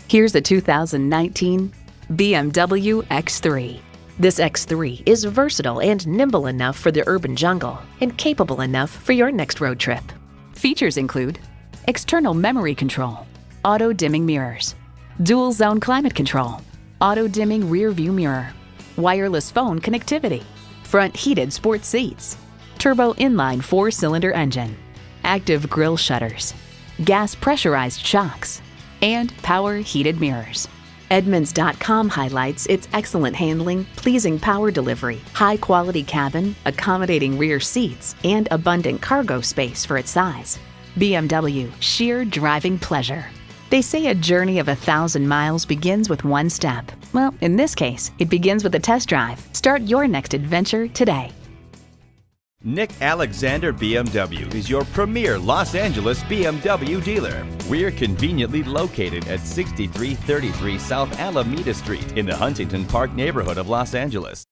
Here's a 2019 BMW X3. This X3 is versatile and nimble enough for the urban jungle and capable enough for your next road trip. Features include external memory control, auto-dimming mirrors, dual-zone climate control, auto-dimming rear-view mirror, wireless phone connectivity, front heated sports seats, turbo inline 4-cylinder engine, active grille shutters, gas pressurized shocks, and power heated mirrors. Edmunds.com highlights its excellent handling, pleasing power delivery, high-quality cabin, accommodating rear seats, and abundant cargo space for its size. BMW, sheer driving pleasure. They say a journey of 1,000 miles begins with one step. Well, in this case, it begins with a test drive. Start your next adventure today. Nick Alexander BMW is your premier Los Angeles BMW dealer. We're conveniently located at 6333 South Alameda Street in the Huntington Park neighborhood of Los Angeles.